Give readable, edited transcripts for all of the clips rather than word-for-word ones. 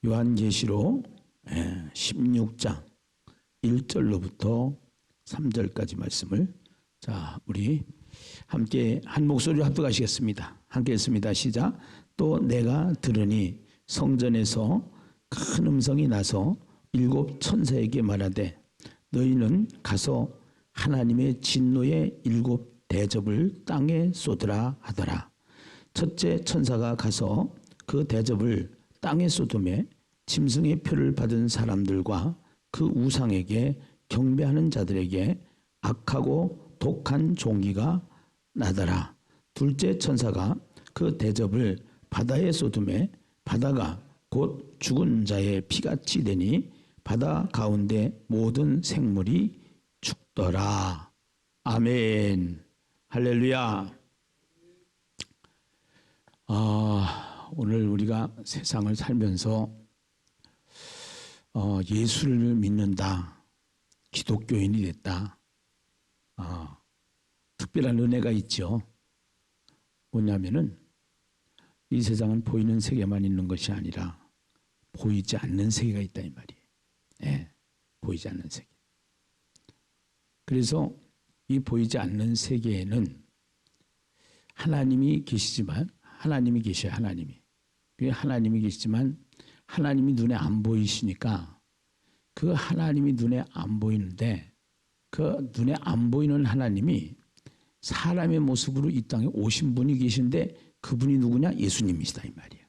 요한계시록 16장 1절로부터 3절까지 말씀을 우리 함께 한 목소리로 합독하시겠습니다. 함께 했습니다. 시작. 또 내가 들으니 성전에서 큰 음성이 나서 7 천사에게 말하되 너희는 가서 하나님의 진노의 7 대접을 땅에 쏟으라 하더라. 첫째 천사가 가서 그 대접을 땅에 쏟음에 짐승의 표를 받은 사람들과 그 우상에게 경배하는 자들에게 악하고 독한 종기가 나더라. 둘째 천사가 그 대접을 바다에 쏟음에 바다가 곧 죽은 자의 피같이 되니 바다 가운데 모든 생물이 죽더라. 아멘. 할렐루야. 오늘 우리가 세상을 살면서 예수를 믿는다, 기독교인이 됐다, 특별한 은혜가 있죠. 뭐냐면은 이 세상은 보이는 세계만 있는 것이 아니라 보이지 않는 세계가 있다 이 말이에요. 보이지 않는 세계. 그래서 이 보이지 않는 세계에는 하나님이 계시지만 하나님이 계셔요. 하나님이 계시지만 하나님이 눈에 안 보이시니까 그 하나님이 눈에 안 보이는데 그 눈에 안 보이는 하나님이 사람의 모습으로 이 땅에 오신 분이 계신데 그분이 누구냐? 예수님이시다 이 말이에요.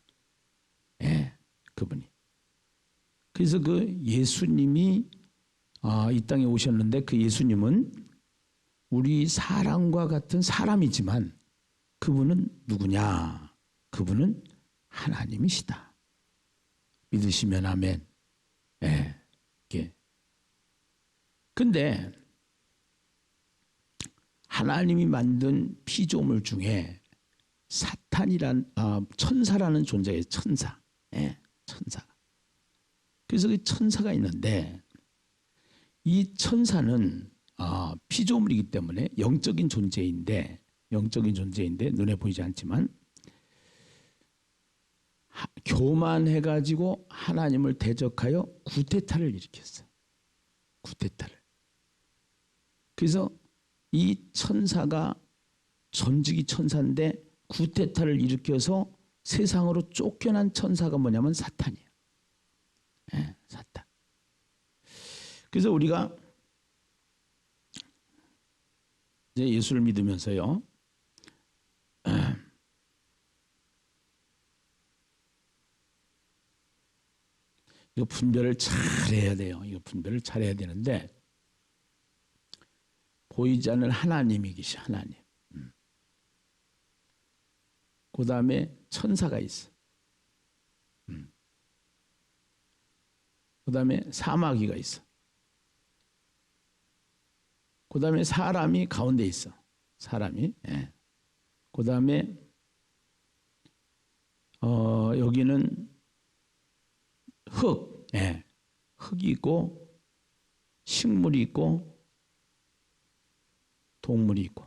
그분이. 그래서 그 예수님이 이 땅에 오셨는데 그 예수님은 우리 사람과 같은 사람이지만 그분은 누구냐? 그분은 하나님이시다. 믿으시면 아멘. 근데 하나님이 만든 피조물 중에 사탄이란 천사라는 존재예요. 천사. 천사. 그래서 그 천사가 있는데 이 천사는 피조물이기 때문에 영적인 존재인데 눈에 보이지 않지만 교만해가지고 하나님을 대적하여 구테타를 일으켰어요. 구테타를. 그래서 이 천사가 전직이 천사인데 구테타를 일으켜서 세상으로 쫓겨난 천사가 뭐냐면 사탄이에요. 사탄. 그래서 우리가 이제 예수를 믿으면서요. 이거 분별을 잘 해야 돼요. 이거 분별을 잘 해야 되는데 보이지 않는 하나님이 계셔. 하나님. 그 다음에 천사가 있어. 그 다음에 사마귀가 있어. 그 다음에 사람이 가운데 있어. 사람이. 그 다음에 여기는 흙. 흙이 있고 식물이 있고 동물이 있고.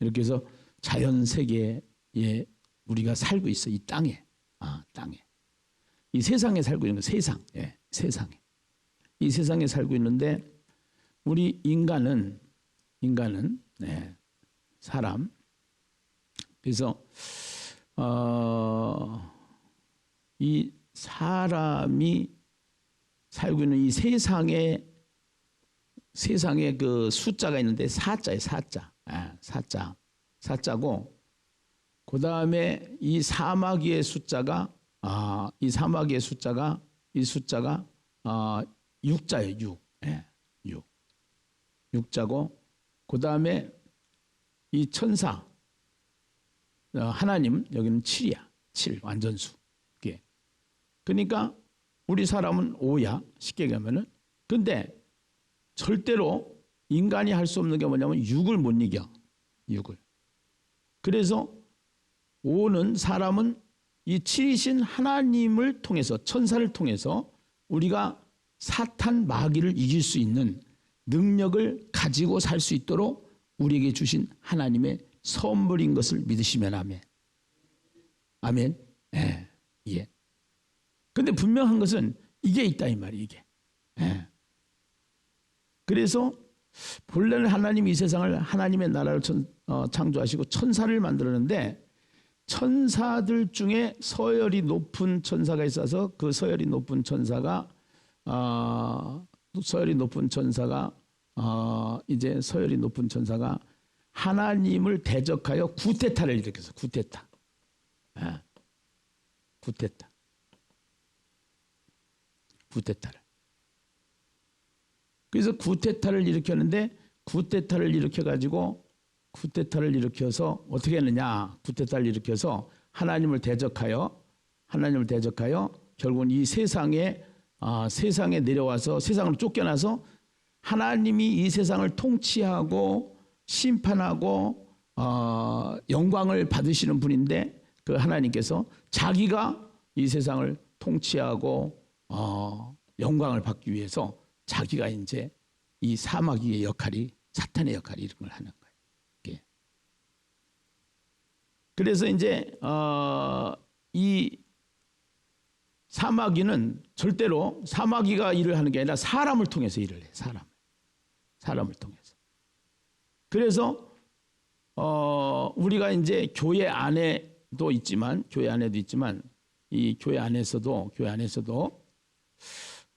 이렇게 해서 자연 세계에 우리가 살고 있어. 이 땅에. 땅에. 이 세상에 살고 있는 거. 세상에. 이 세상에 살고 있는데 우리 인간은 사람. 그래서 이 사람이 살고 있는 이 세상에 그 숫자가 있는데 사자예요. 사자고 그 다음에 이 사마귀의 숫자가 이 숫자가 6자예요. 6자고 그 다음에 이 천사 하나님 여기는 7이야. 7 완전수. 그러니까 우리 사람은 5야. 쉽게 얘기하면은. 근데 절대로 인간이 할 수 없는 게 뭐냐면 6을 못 이겨. 6을. 그래서 5는 사람은 이 7이신 하나님을 통해서 천사를 통해서 우리가 사탄 마귀를 이길 수 있는 능력을 가지고 살 수 있도록 우리에게 주신 하나님의 선물인 것을 믿으시면 아멘. 아멘. 예. 근데 분명한 것은 이게 있다 이 말이 이게. 예. 그래서 본래는 하나님이 이 세상을 하나님의 나라를 창조하시고 천사를 만들었는데 천사들 중에 서열이 높은 천사가 있어서 그 서열이 높은 천사가 이제 서열이 높은 천사가 하나님을 대적하여 구테타를 일으켰어. 구테타. 예. 구테타를. 그래서 구테타를 일으켰는데 구테타를 일으켜서 어떻게 했느냐? 구테타를 일으켜서 하나님을 대적하여 결국은 이 세상에 내려와서 세상을 쫓겨나서 하나님이 이 세상을 통치하고 심판하고 영광을 받으시는 분인데 그 하나님께서 자기가 이 세상을 통치하고 영광을 받기 위해서 자기가 이제 이 사마귀의 역할이 사탄의 역할이 이런 걸 하는 거예요. 예. 그래서 이제 이 사마귀는 절대로 사마귀가 일을 하는 게 아니라 사람을 통해서 일을 해요. 사람을 통해서. 그래서 우리가 이제 교회 안에도 있지만 이 교회 안에서도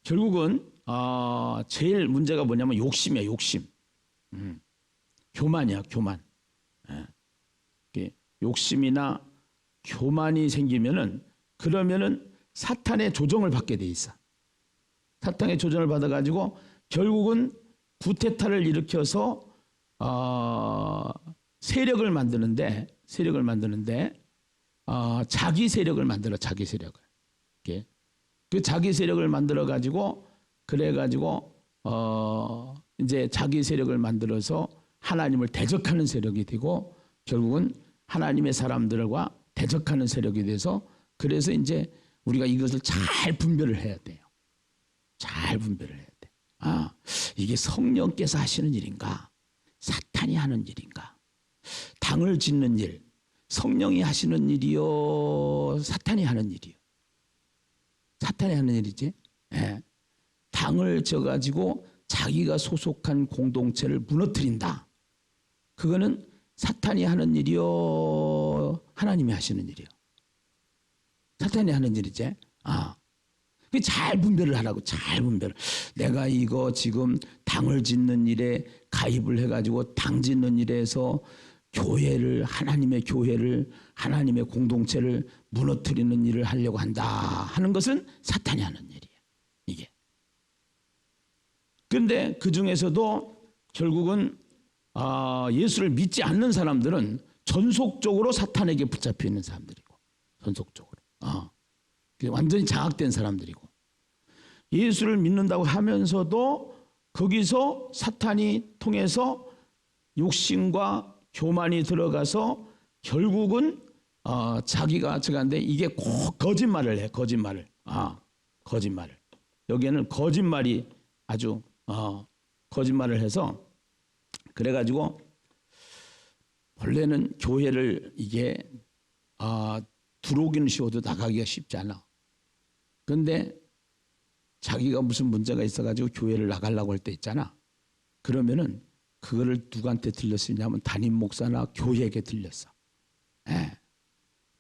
결국은 제일 문제가 뭐냐면 욕심이야. 욕심. 교만이야. 교만. 예. 욕심이나 교만이 생기면은 그러면은 사탄의 조정을 받게 돼 있어. 사탄의 조정을 받아가지고 결국은 구테타를 일으켜서 세력을 만드는데 자기 세력을 만들어. 자기 세력을. 예. 그 자기 세력을 만들어 가지고 이제 자기 세력을 만들어서 하나님을 대적하는 세력이 되고 결국은 하나님의 사람들과 대적하는 세력이 돼서 그래서 이제 우리가 이것을 잘 분별을 해야 돼요. 잘 분별을 해야 돼. 이게 성령께서 하시는 일인가? 사탄이 하는 일인가? 당을 짓는 일, 성령이 하시는 일이요? 사탄이 하는 일이요? 사탄이 하는 일이지. 예. 당을 져가지고 자기가 소속한 공동체를 무너뜨린다. 그거는 사탄이 하는 일이요? 하나님이 하시는 일이요? 사탄이 하는 일이지. 잘 분별을 하라고. 잘 분별을. 내가 이거 지금 당을 짓는 일에 가입을 해가지고 당 짓는 일에서 하나님의 교회를 하나님의 공동체를 무너뜨리는 일을 하려고 한다 하는 것은 사탄이 하는 일이에요. 이게. 그런데 그 중에서도 결국은 예수를 믿지 않는 사람들은 전속적으로 사탄에게 붙잡혀 있는 사람들이고, 전속적으로. 완전히 장악된 사람들이고, 예수를 믿는다고 하면서도 거기서 사탄이 통해서 욕심과 교만이 들어가서 결국은 자기가 저간데 이게 꼭 거짓말을 해. 거짓말을. 여기에는 거짓말이 아주 거짓말을 해서 그래가지고 원래는 교회를 이게 들어오기는 쉬워도 나가기가 쉽지 않아. 그런데 자기가 무슨 문제가 있어가지고 교회를 나가려고 할 때 있잖아. 그러면은 그거를 누구한테 들렸느냐면 담임 목사나 교회에게 들렸어.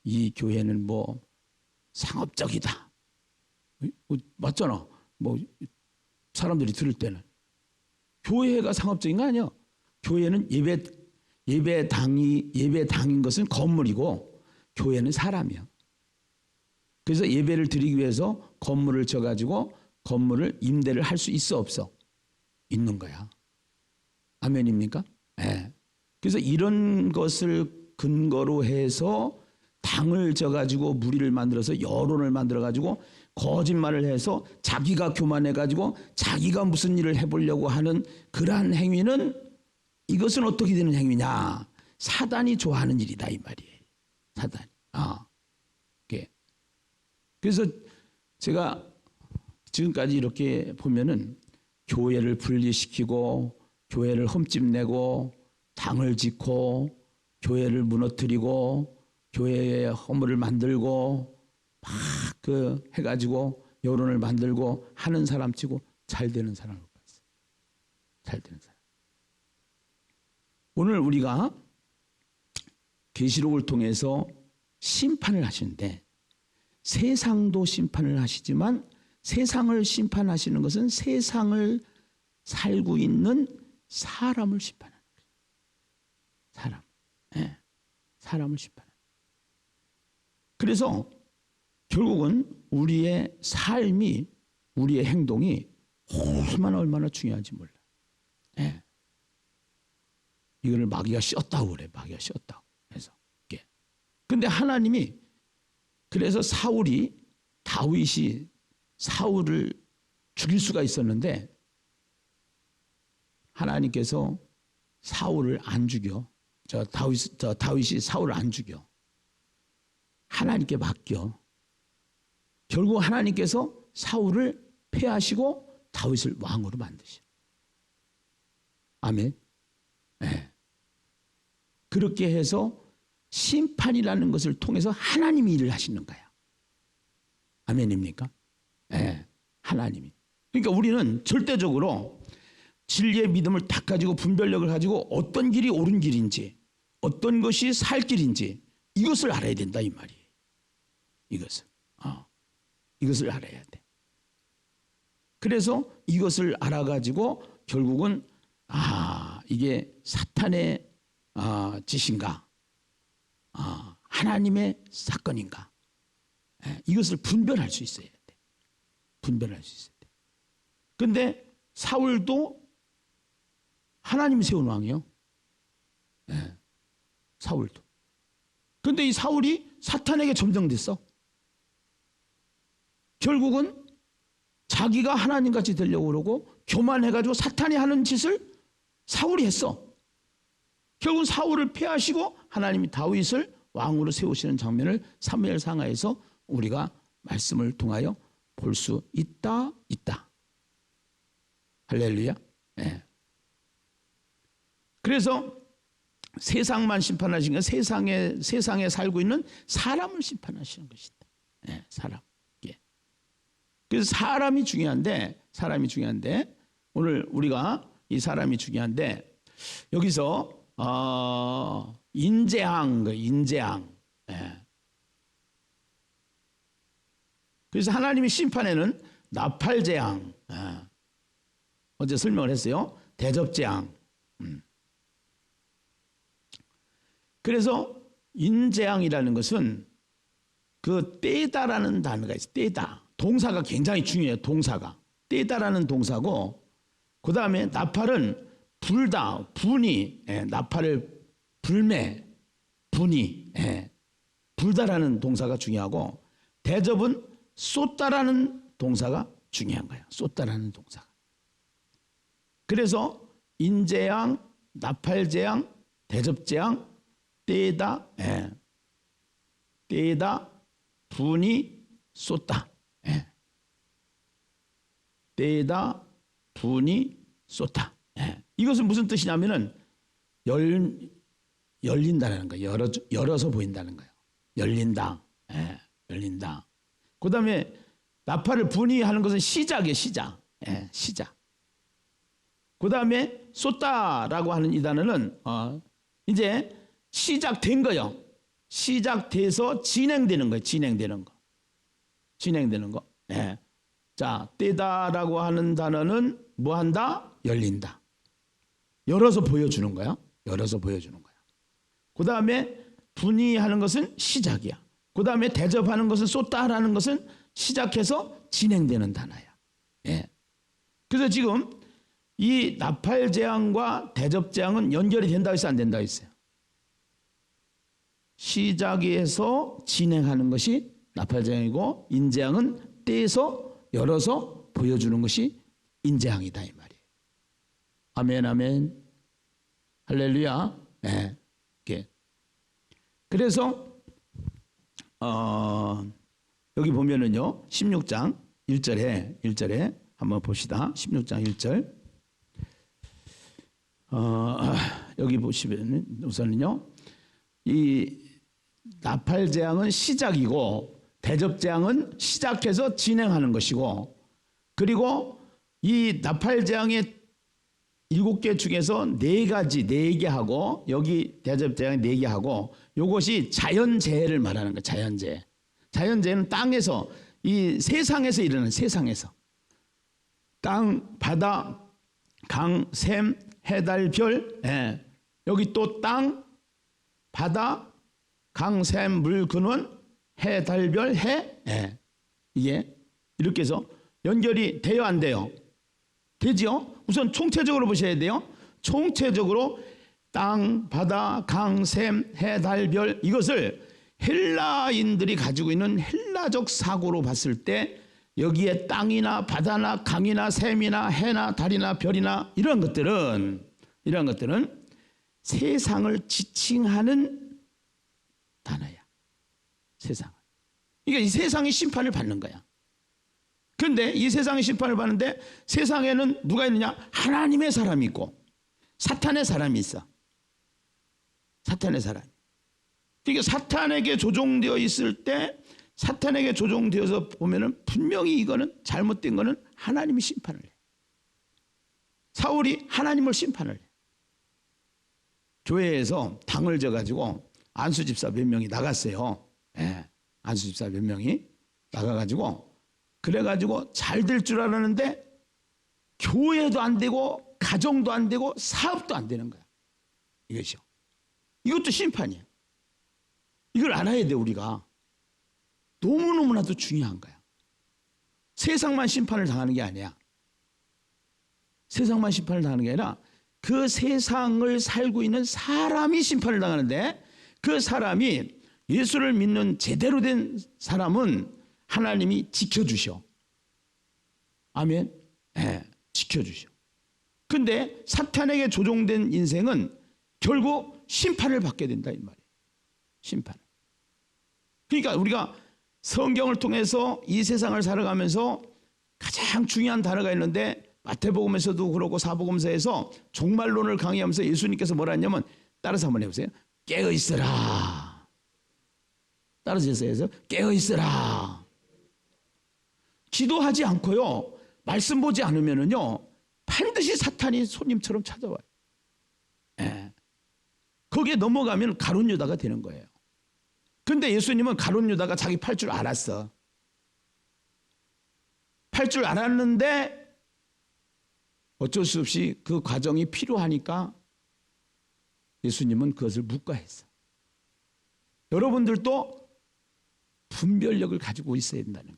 이 교회는 뭐 상업적이다. 맞잖아. 뭐 사람들이 들을 때는 교회가 상업적인 거 아니야. 교회는 예배당인 것은 건물이고 교회는 사람이야. 그래서 예배를 드리기 위해서 건물을 져가지고 건물을 임대를 할 수 있어 없어? 있는 거야. 아멘입니까? 네. 그래서 이런 것을 근거로 해서 당을 져가지고 무리를 만들어서 여론을 만들어가지고 거짓말을 해서 자기가 교만해가지고 자기가 무슨 일을 해보려고 하는 그러한 행위는 이것은 어떻게 되는 행위냐? 사단이 좋아하는 일이다 이 말이에요. 사단이. 그래서 제가 지금까지 이렇게 보면은 교회를 분리시키고 교회를 흠집내고 당을 짓고 교회를 무너뜨리고 교회에 허물을 만들고 그 해가지고 여론을 만들고 하는 사람 치고 잘 되는 사람을 봤어요. 잘 되는 사람. 오늘 우리가 계시록을 통해서 심판을 하시는데 세상도 심판을 하시지만 세상을 심판하시는 것은 세상을 살고 있는 사람을 심판하는 거예요. 사람. 네. 사람을 심판하는 거예요. 그래서 결국은 우리의 삶이 우리의 행동이 얼마나 중요한지 몰라. 네. 이거를 마귀가 씌었다고 그래. 마귀가 씌었다고 해서. 근데 하나님이 그래서 다윗이 사울을 죽일 수가 있었는데 하나님께서 사울을 안 죽여. 다윗이 사울을 안 죽여. 하나님께 맡겨. 결국 하나님께서 사울을 패하시고 다윗을 왕으로 만드셔. 아멘. 네. 그렇게 해서 심판이라는 것을 통해서 하나님이 일을 하시는 거야. 아멘입니까? 네. 하나님이. 그러니까 우리는 절대적으로 진리의 믿음을 딱 가지고 분별력을 가지고 어떤 길이 옳은 길인지 어떤 것이 살 길인지 이것을 알아야 된다 이 말이에요. 이것을 알아야 돼. 그래서 이것을 알아가지고 결국은 이게 사탄의 짓인가 하나님의 사건인가 이것을 분별할 수 있어야 돼. 분별할 수 있어야 돼. 근데 사울도 하나님이 세운 왕이요. 사울도. 근데 이 사울이 사탄에게 점령됐어. 결국은 자기가 하나님같이 되려고 그러고 교만해가지고 사탄이 하는 짓을 사울이 했어. 결국은 사울을 패하시고 하나님이 다윗을 왕으로 세우시는 장면을 사무엘 상하에서 우리가 말씀을 통하여 볼 수 있다. 할렐루야. 네. 그래서 세상만 심판하시는 건 세상에 살고 있는 사람을 심판하시는 것이다. 네, 사람. 그래서 사람이 중요한데 오늘 우리가 이 사람이 중요한데 여기서 인재왕. 예. 그래서 하나님의 심판에는 나팔재앙, 어제 설명을 했어요. 대접재앙. 그래서 인재앙이라는 것은 그 떼다라는 단어가 있어요. 떼다. 동사가 굉장히 중요해요. 동사가. 떼다라는 동사고 그 다음에 나팔은 불다, 분이, 나팔을 불매, 분이, 불다라는 동사가 중요하고 대접은 쏟다라는 동사가 중요한 거예요. 쏟다라는 동사가. 그래서 인재양, 나팔재앙, 대접재앙, 떼다, 떼다, 분이, 쏟다. 떼다, 분이, 쏟다. 이것은 무슨 뜻이냐면은 열린다는 거예요. 열어서 보인다는 거예요. 열린다. 열린다. 그 다음에 나팔을 분이하는 것은 시작이에요. 시작. 그 다음에 쏟다라고 하는 이 단어는 이제 시작된 거예요. 시작돼서 진행되는 거예요. 진행되는 거. 자, 떼다라고 하는 단어는 뭐 한다? 열린다. 열어서 보여주는 거야. 그 다음에 분이하는 것은 시작이야. 그 다음에 대접하는 것은 쏟다라는 것은 시작해서 진행되는 단어야. 그래서 지금 이 나팔재앙과 대접재앙은 연결이 된다고 했어요? 안 된다고 했어요? 시작에서 진행하는 것이 나팔재앙이고 인재앙은 떼서 열어서 보여주는 것이 인재앙이다 이 말이에요. 아멘. 할렐루야. 그래서 여기 보면은요 16장 1절에 한번 봅시다. 16장 1절. 여기 보시면 우선은요 이 나팔재앙은 시작이고 대접재앙은 시작해서 진행하는 것이고, 그리고 이 나팔재앙의 7개 중에서 4개 하고, 여기 대접재앙 4개 하고, 요것이 자연재해를 말하는 거예요. 자연재해. 자연재해는 땅에서, 이 세상에서 일어나는, 세상에서 땅, 바다, 강, 샘, 해, 달, 별. 예. 여기 또 땅, 바다, 강, 샘, 물, 근원, 해, 달, 별, 해. 예. 이게 이렇게 해서 연결이 돼요, 안 돼요? 되죠? 우선 총체적으로 보셔야 돼요. 총체적으로 땅, 바다, 강, 샘, 해, 달, 별, 이것을 헬라인들이 가지고 있는 헬라적 사고로 봤을 때 여기에 땅이나 바다나 강이나 샘이나 해나 달이나 별이나 이런 것들은 세상을 지칭하는 단어야. 세상을. 그러니까 이 세상이 심판을 받는 거야. 그런데 이 세상의 심판을 받는데 세상에는 누가 있느냐? 하나님의 사람이 있고 사탄의 사람이 있어. 사탄의 사람. 그러니까 사탄에게 조종되어 있을 때, 사탄에게 조종되어서 보면은 분명히 이거는 잘못된 거는 하나님이 심판을 해. 사울이 하나님을 심판을 해. 교회에서 당을 져가지고 안수 집사 몇 명이 나갔어요. 예, 안수 집사 몇 명이 나가가지고 그래가지고 잘 될 줄 알았는데 교회도 안 되고 가정도 안 되고 사업도 안 되는 거야. 이것이요. 이것도 심판이에요. 이걸 알아야 돼. 우리가 너무너무나도 중요한 거야. 세상만 심판을 당하는 게 아니야. 세상만 심판을 당하는 게 아니라 그 세상을 살고 있는 사람이 심판을 당하는데, 그 사람이 예수를 믿는 제대로 된 사람은 하나님이 지켜주셔. 아멘. 네, 지켜주셔. 근데 사탄에게 조종된 인생은 결국 심판을 받게 된다 이 말이에요. 심판을. 그러니까 우리가 성경을 통해서 이 세상을 살아가면서 가장 중요한 단어가 있는데, 마태복음에서도 그렇고 사복음서에서 종말론을 강의하면서 예수님께서 뭐라 했냐면, 따라서 한번 해보세요. 깨어있으라. 따라서 해서 깨어있으라. 기도하지 않고요, 말씀 보지 않으면은요, 반드시 사탄이 손님처럼 찾아와요. 예. 거기에 넘어가면 가룟 유다가 되는 거예요. 근데 예수님은 가룟 유다가 자기 팔 줄 알았어. 팔 줄 알았는데 어쩔 수 없이 그 과정이 필요하니까 예수님은 그것을 묵과했어. 여러분들도 분별력을 가지고 있어야 된다는 거예요.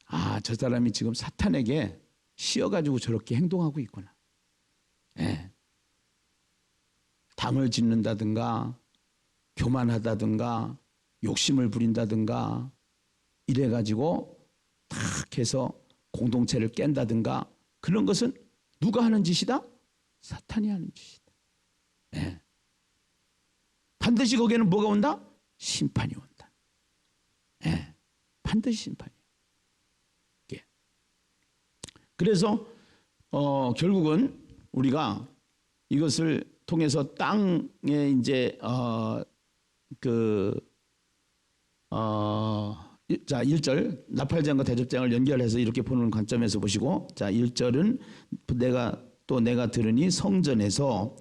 아, 저 사람이 지금 사탄에게 씌어가지고 저렇게 행동하고 있구나. 예. 당을 짓는다든가 교만하다든가 욕심을 부린다든가 이래가지고 탁 해서 공동체를 깬다든가, 그런 것은 누가 하는 짓이다? 사탄이 하는 짓이다. 네. 반드시 거기에는 뭐가 온다? 심판이 온다. 네. 반드시 심판이에요. 예. 그래서 결국은 우리가 이것을 통해서 땅에 이제 자, 1절 나팔재앙과 대접재앙을 연결해서 이렇게 보는 관점에서 보시고, 자, 1절은 내가 들으니 성전에서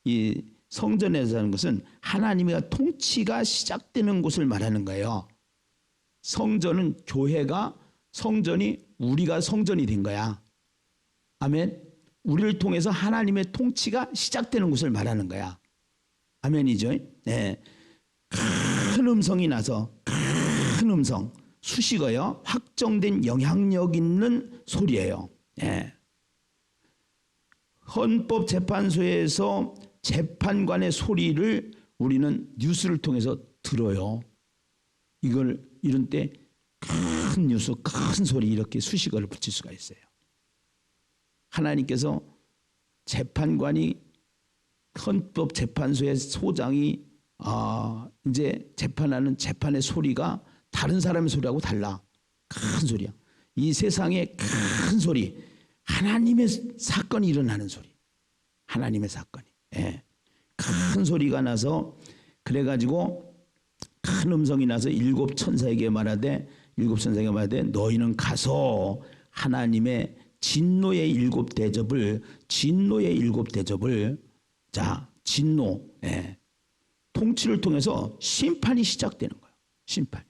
이 성전에서 하는 것은 하나님의 통치가 시작되는 곳을 말하는 거예요. 성전은 성전이 우리가 성전이 된 거야. 아멘. 우리를 통해서 하나님의 통치가 시작되는 곳을 말하는 거야. 아멘이죠. 네. 큰 음성이 나서, 큰 음성, 수식어요. 확정된 영향력 있는 소리예요. 네. 헌법재판소에서 재판관의 소리를 우리는 뉴스를 통해서 들어요. 이런 때 큰 뉴스, 큰 소리, 이렇게 수식어를 붙일 수가 있어요. 하나님께서 재판관이, 헌법재판소의 소장이 이제 재판하는 재판의 소리가 다른 사람의 소리하고 달라. 큰 소리야. 이 세상의 큰 소리, 하나님의 사건이 일어나는 소리. 하나님의 사건이. 예. 큰 소리가 나서, 그래가지고 큰 음성이 나서 일곱 천사에게 말하되 너희는 가서 하나님의 진노의 일곱 대접을 자 진노 통치를 통해서 심판이 시작되는 거예요. 심판이.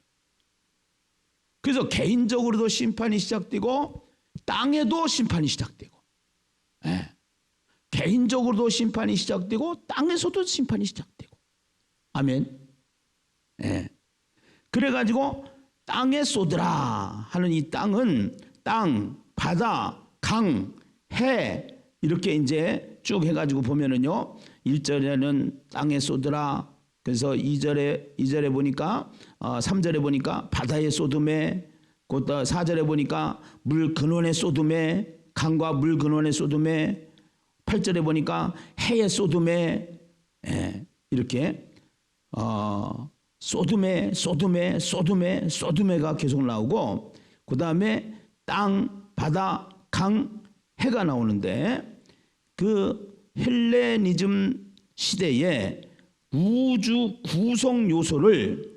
그래서 개인적으로도 심판이 시작되고 땅에도 심판이 시작되고 개인적으로도 심판이 시작되고 땅에서도 심판이 시작되고 아멘. 그래가지고 땅에 쏟으라 하는 이 땅은 땅, 바다, 강, 해 이렇게 이제 쭉 해가지고 보면은요 1절에는 땅에 쏟으라 그래서 2절에 보니까 3절에 보니까 바다에 쏟음에 곧 4절에 보니까 물 근원에 쏟음에 강과 물 근원에 쏟음에 8절에 보니까 해에 쏟음에 이렇게 소돔에가 계속 나오고 그 다음에 땅, 바다, 강, 해가 나오는데 그 헬레니즘 시대에 우주의 구성 요소를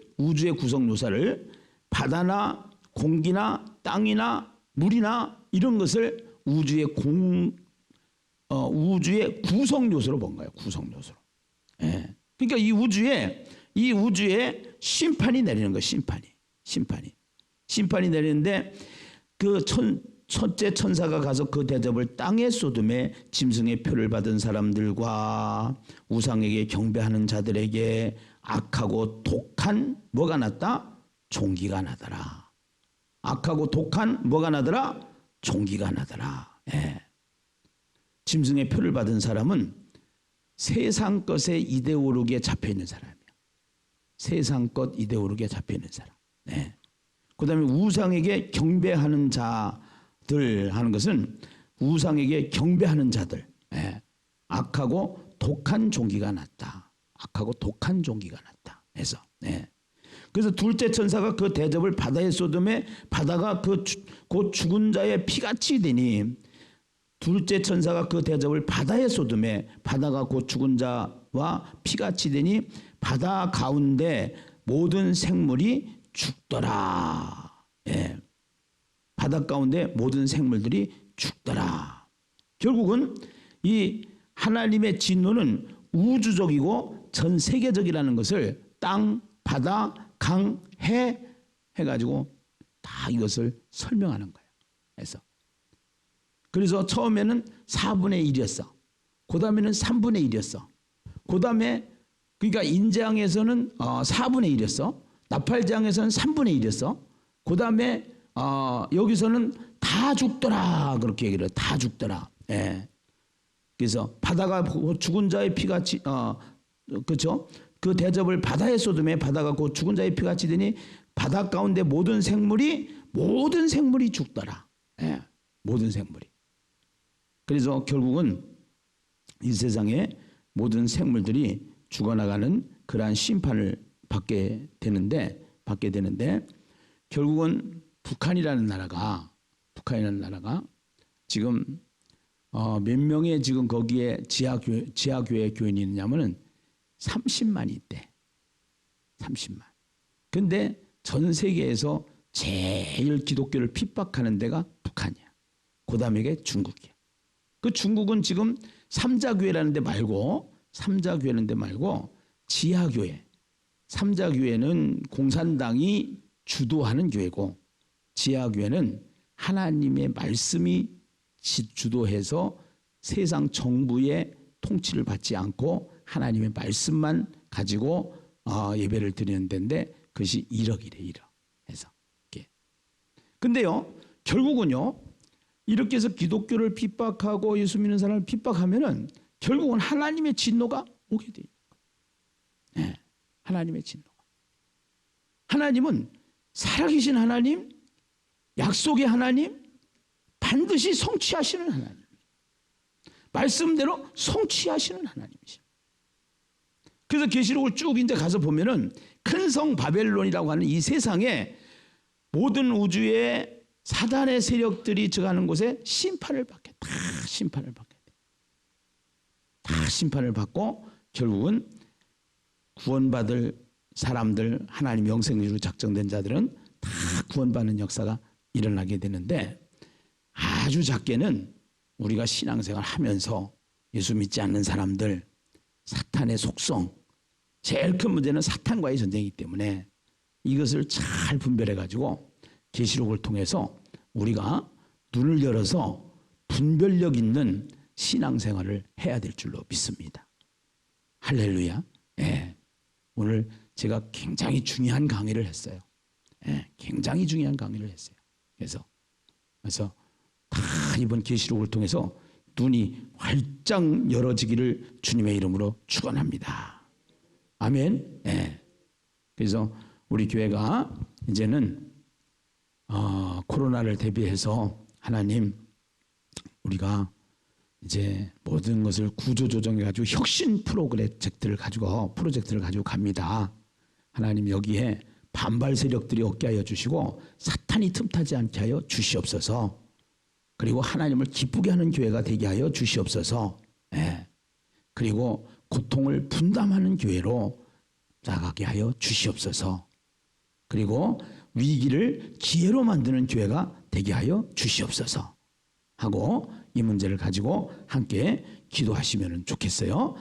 바다나 공기나 땅이나 물이나 이런 것을 우주의 구성 요소로 본 거예요. 구성 요소로. 그러니까 이 우주에 심판이 내리는 거예요. 심판이 내리는데 그 첫째 천사가 가서 그 대접을 땅에 쏟음에 짐승의 표를 받은 사람들과 우상에게 경배하는 자들에게 악하고 독한 뭐가 났다? 종기가 나더라. 악하고 독한 뭐가 나더라? 종기가 나더라. 짐승의 표를 받은 사람은 세상 것에 이데올로기에 잡혀 있는 사람이야. 세상 것 이데올로기에 잡혀 있는 사람. 그 다음에 우상에게 경배하는 자들 하는 것은 우상에게 경배하는 자들. 악하고 독한 종기가 났다. 악하고 독한 종기가 났다. 해서. 그래서 둘째 천사가 그 대접을 바다에 쏟음에 바다가 곧 죽은 자의 피같이 되니 둘째 천사가 그 대접을 바다에 쏟음에 바다가 곧 죽은 자와 피같이 되니 바다 가운데 모든 생물이 죽더라. 바다 가운데 모든 생물들이 죽더라. 결국은 이 하나님의 진노는 우주적이고 전 세계적이라는 것을 땅, 바다, 강, 해 해가지고 다 이것을 설명하는 거예요. 그래서 처음에는 4분의 1이었어. 그 다음에는 3분의 1이었어. 그 다음에 그러니까 인재앙에서는 4분의 1이었어. 나팔장에서는 3분의 1이었어. 그 다음에 여기서는 다 죽더라 그렇게 얘기를 해요. 다 죽더라. 그래서 바다가 죽은 자의 피같이 그렇죠? 그 대접을 바다에 쏟음에 바다가 곧 죽은 자의 피같이 되니 바다 가운데 모든 생물이 죽더라. 모든 생물이. 그래서 결국은 이 세상에 모든 생물들이 죽어나가는 그러한 심판을 받게 되는데 결국은 북한이라는 나라가 지금 몇 명의 지금 거기에 지하교회 교인이 있냐면은 30만이 있대. 30만. 근데 전 세계에서 제일 기독교를 핍박하는 데가 북한이야. 그 다음에 중국이야. 그 중국은 지금 삼자교회라는 데 말고 지하교회. 삼자교회는 공산당이 주도하는 교회고 지하교회는 하나님의 말씀이 주도해서 세상 정부의 통치를 받지 않고 하나님의 말씀만 가지고 예배를 드리는 데인데 그것이 1억이래. 1억 해서. 근데요 결국은요 이렇게 해서 기독교를 핍박하고 예수 믿는 사람을 핍박하면은 결국은 하나님의 진노가 오게 돼요. 하나님의 진노가. 하나님은 살아계신 하나님, 약속의 하나님, 반드시 성취하시는 하나님. 말씀대로 성취하시는 하나님이십니다. 그래서 계시록을 쭉 이제 가서 보면은 큰 성 바벨론이라고 하는 이 세상에 모든 우주의 사단의 세력들이 저가는 곳에 심판을 받게 돼. 다 심판을 받고 결국은 구원받을 사람들 하나님 영생으로 작정된 자들은 다 구원받는 역사가 일어나게 되는데 아주 작게는 우리가 신앙생활 하면서 예수 믿지 않는 사람들 사탄의 속성 제일 큰 문제는 사탄과의 전쟁이기 때문에 이것을 잘 분별해 가지고 계시록을 통해서 우리가 눈을 열어서 분별력 있는 신앙생활을 해야 될 줄로 믿습니다. 할렐루야. 예. 오늘 제가 굉장히 중요한 강의를 했어요. 예. 굉장히 중요한 강의를 했어요. 그래서 다 이번 계시록을 통해서 눈이 활짝 열어지기를 주님의 이름으로 축원합니다. 아멘. 예. 그래서 우리 교회가 이제는 코로나를 대비해서 하나님 우리가 이제 모든 것을 구조조정해 가지고 혁신 프로젝트를 가지고 갑니다. 하나님 여기에 반발 세력들이 없게 하여 주시고 사탄이 틈타지 않게 하여 주시옵소서. 그리고 하나님을 기쁘게 하는 교회가 되게 하여 주시옵소서. 예. 그리고 고통을 분담하는 교회로 나가게 하여 주시옵소서. 그리고 위기를 기회로 만드는 교회가 되게 하여 주시옵소서 하고 이 문제를 가지고 함께 기도하시면 좋겠어요.